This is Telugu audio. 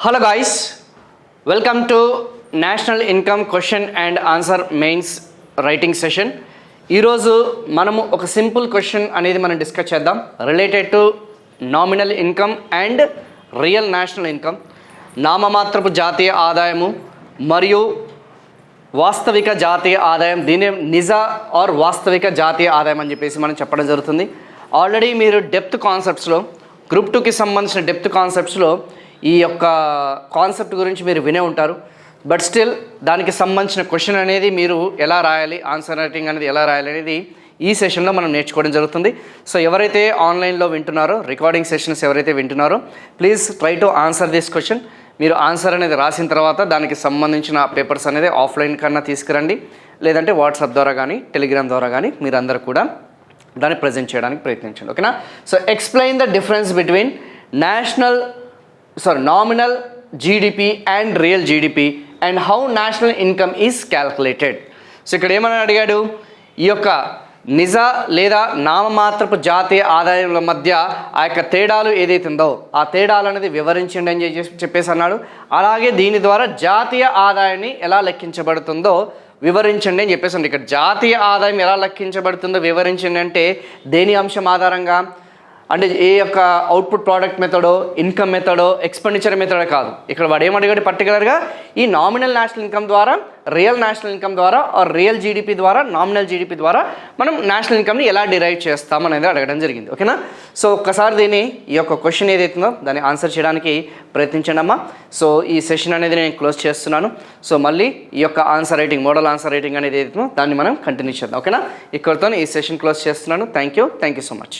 Hello guys, welcome to national income question and answer mains writing session. ఈరోజు మనము ఒక సింపుల్ క్వశ్చన్ అనేది మనం డిస్కస్ చేద్దాం related to nominal income and real national income. నామమాత్రపు జాతీయ ఆదాయము మరియు వాస్తవిక జాతీయ ఆదాయం, దీని నిజ ఆర్ వాస్తవిక జాతీయ ఆదాయం అని చెప్పేసి మనం చెప్పడం జరుగుతుంది. ఆల్రెడీ మీరు డెప్త్ కాన్సెప్ట్స్లో గ్రూప్ 2కి సంబంధించిన డెప్త్ కాన్సెప్ట్స్లో ఈ యొక్క కాన్సెప్ట్ గురించి మీరు వినే ఉంటారు. బట్ స్టిల్ దానికి సంబంధించిన క్వశ్చన్ అనేది మీరు ఎలా రాయాలి, ఆన్సర్ రైటింగ్ అనేది ఎలా రాయాలి అనేది ఈ సెషన్లో మనం నేర్చుకోవడం జరుగుతుంది. సో ఎవరైతే ఆన్లైన్లో వింటున్నారో, రికార్డింగ్ సెషన్స్ ఎవరైతే వింటున్నారో, please try to answer this question. మీరు ఆన్సర్ అనేది రాసిన తర్వాత దానికి సంబంధించిన పేపర్స్ అనేది ఆఫ్లైన్ కన్నా తీసుకురండి, లేదంటే వాట్సాప్ ద్వారా కానీ టెలిగ్రామ్ ద్వారా కానీ మీరు అందరూ కూడా దాన్ని ప్రజెంట్ చేయడానికి ప్రయత్నించండి. ఓకేనా? So explain the difference between nominal GDP and real GDP and how national income is calculated. So ఇక్కడ ఏమని అడిగాడు, ఈ యొక్క నిజ లేదా నామమాత్రపు జాతీయ ఆదాయాల మధ్య ఆ యొక్క తేడాలు ఏదైతే ఉందో ఆ తేడాలు అనేది వివరించండి అని చెప్పేసి అన్నాడు. అలాగే దీని ద్వారా జాతీయ ఆదాయాన్ని ఎలా లెక్కించబడుతుందో వివరించండి అని చెప్పేసి. ఇక్కడ జాతీయ ఆదాయం ఎలా లెక్కించబడుతుందో వివరించండి అంటే దేని అంశం ఆధారంగా అంటే ఏ యొక్క అవుట్పుట్ ప్రోడక్ట్ మెథడో, ఇన్కమ్ మెథడో, ఎక్స్పెండిచర్ మెథడో కాదు. ఇక్కడ వాడు ఏమడిగాడు పర్టికులర్గా ఈ నామినల్ నేషనల్ ఇన్కమ్ ద్వారా, రియల్ నేషనల్ ఇన్కమ్ ద్వారా ఆర్ రియల్ జీడిపి ద్వారా, నామినల్ జీడిపి ద్వారా మనం నేషనల్ ఇన్కమ్ని ఎలా డిరైవ్ చేస్తాం అనేది అడగడం జరిగింది. ఓకేనా? సో ఒక్కసారి ఈ యొక్క క్వశ్చన్ ఏదైతుందో దాన్ని ఆన్సర్ చేయడానికి ప్రయత్నించండి అమ్మా. సో ఈ సెషన్ అనేది నేను క్లోజ్ చేస్తున్నాను. సో మళ్ళీ ఈ యొక్క answer writing, model answer writing అనేది ఏదైతుందో దాన్ని మనం కంటిన్యూ చేద్దాం. ఓకేనా? ఇక్కడితో ఈ సెషన్ క్లోజ్ చేస్తున్నాను. Thank you so much.